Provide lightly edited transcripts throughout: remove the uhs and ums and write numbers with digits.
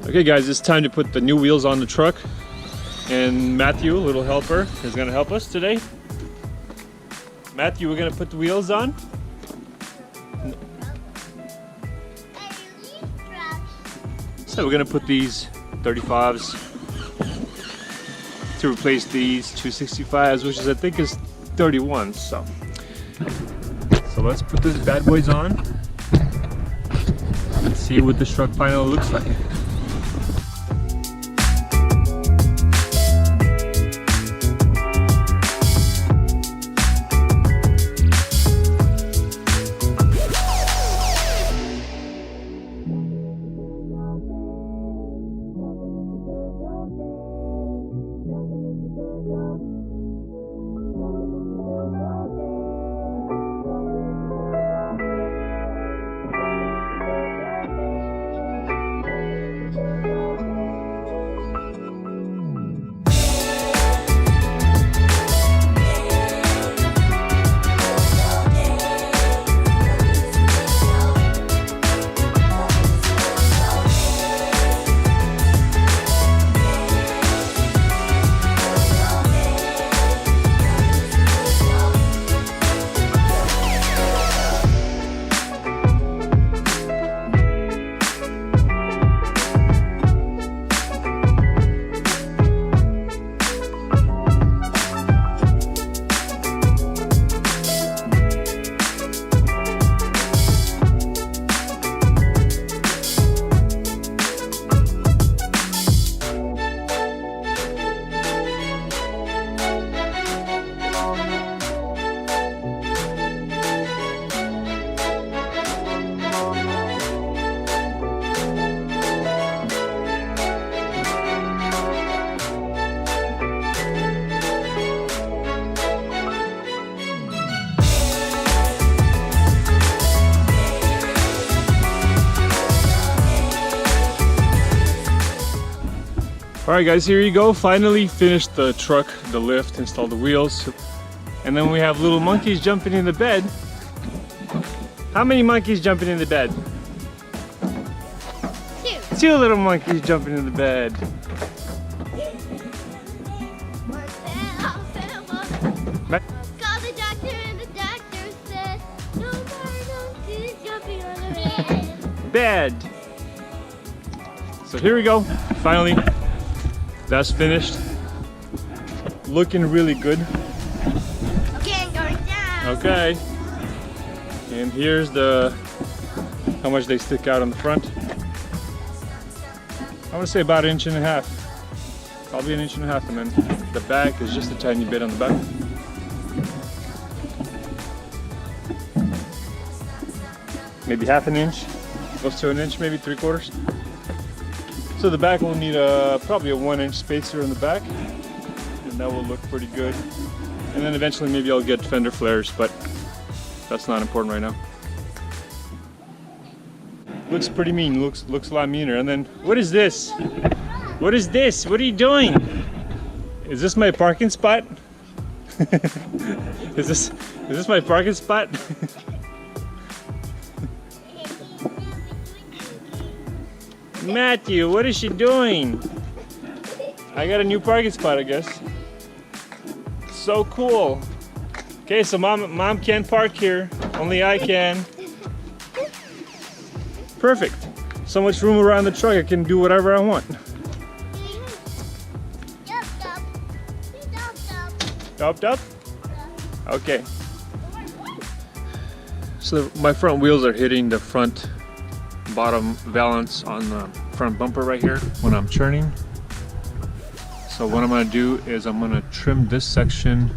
Okay guys, it's time to put the new wheels on the truck, and Matthew, little helper, is going to help us today. Matthew, we're going to put the wheels on. So we're going to put these 35s to replace these 265s, which is I think is 31s. So let's put these bad boys on and see what this truck finally looks like. Alright guys, here you go. Finally finished the truck, the lift, installed the wheels. And then we have little monkeys jumping in the bed. How many monkeys jumping in the bed? Two little monkeys jumping in the bed. Call the doctor and the doctor said no more monkeys jumping on the bed. Bed. So here we go. Finally. That's finished. Looking really good. Okay, going down. Okay. And here's how much they stick out on the front. I want to say about 1.5 inches. Probably 1.5 inches, and then the back is just a tiny bit on the back. Maybe 1/2 inch, close to 1 inch, maybe 3/4. So the back will need probably a 1 inch spacer in the back, and that will look pretty good. And then eventually maybe I'll get fender flares, but that's not important right now. Looks pretty mean, looks a lot meaner. And then, what is this? What is this? What are you doing? Is this my parking spot? Is this my parking spot? Matthew, what is she doing? I got a new parking spot, I guess. So cool. Okay, so mom can't park here. Only I can. Perfect. So much room around the truck, I can do whatever I want. Up, up? Okay. So my front wheels are hitting the front bottom valance on the front bumper right here when I'm churning. So what I'm going to do is I'm going to trim this section,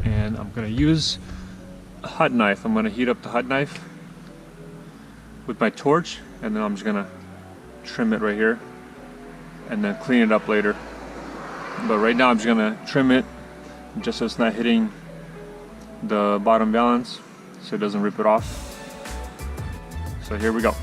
and I'm going to use a hot knife. I'm going to heat up the hot knife with my torch, and then I'm just going to trim it right here and then clean it up later. But right now I'm just going to trim it just so it's not hitting the bottom valance, so it doesn't rip it off. So here we go.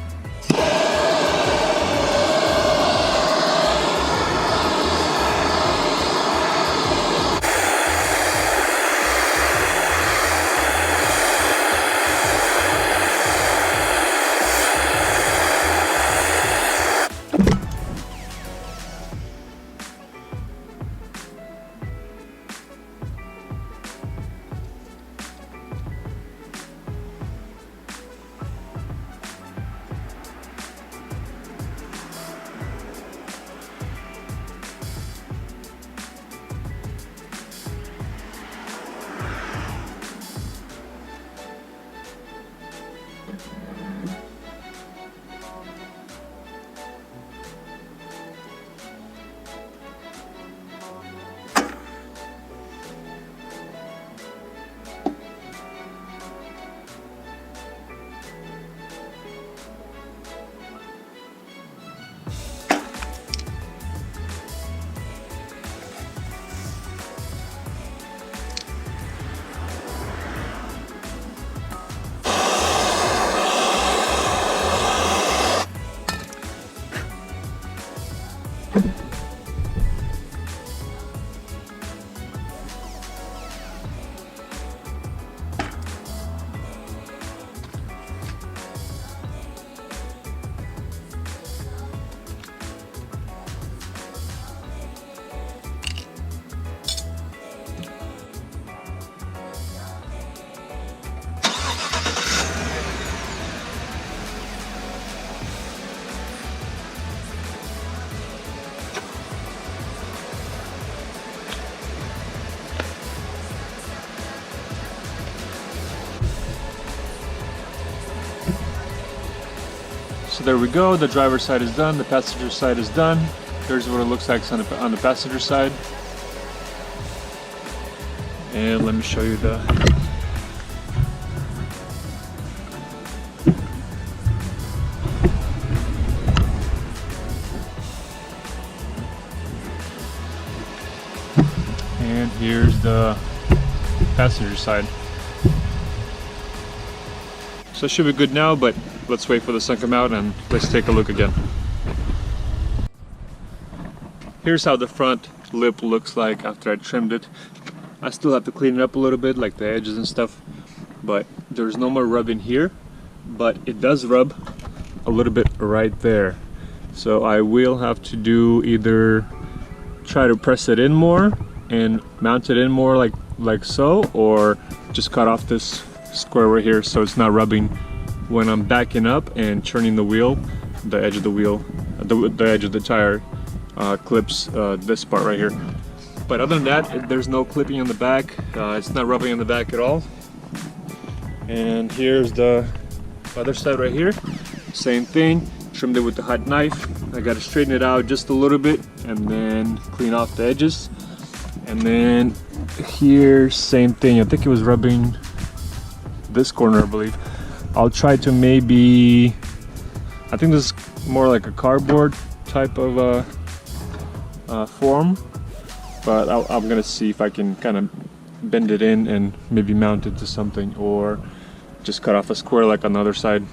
So there we go, the driver's side is done, the passenger side is done. Here's what it looks like on the passenger side. And let me show you the and here's the passenger side. So it should be good now, but let's wait for the sun to come out and let's take a look again. Here's how the front lip looks like after I trimmed it. I still have to clean it up a little bit, like the edges and stuff, but there's no more rubbing here, but it does rub a little bit right there. So I will have to do either try to press it in more and mount it in more like so, or just cut off this square right here so it's not rubbing when I'm backing up and turning the wheel. The edge of the wheel, the edge of the tire clips this part right here. But other than that, there's no clipping on the back. It's not rubbing on the back at all. And here's the other side right here. Same thing, trimmed it with the hot knife. I gotta straighten it out just a little bit and then clean off the edges. And then here, same thing. I think it was rubbing this corner, I believe. I'll try to maybe, I think this is more like a cardboard type of form, but I'm gonna see if I can kind of bend it in and maybe mount it to something, or just cut off a square like on the other side.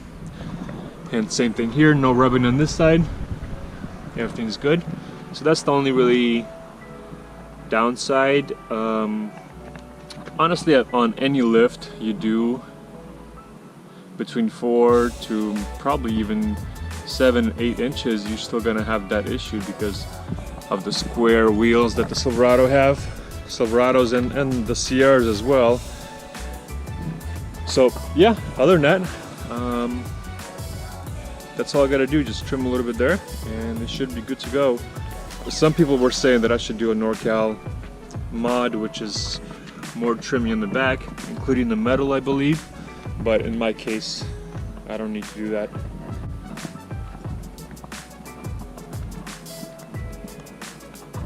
And same thing here, no rubbing on this side. Everything's good. So that's the only really downside. Honestly, on any lift you do between 4 to probably even 7, 8 inches, you're still gonna have that issue because of the square wheels that the Silverados and the Sierras as well. So yeah, other than that, that's all I gotta do, just trim a little bit there and it should be good to go. Some people were saying that I should do a NorCal mod, which is more trimming in the back, including the metal, I believe, but in my case I don't need to do that.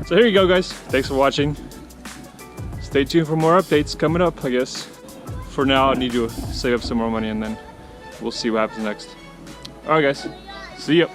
So here you go, guys. Thanks for watching. Stay tuned for more updates coming up, I guess. For now, I need to save up some more money and then we'll see what happens next. Alright guys, see ya.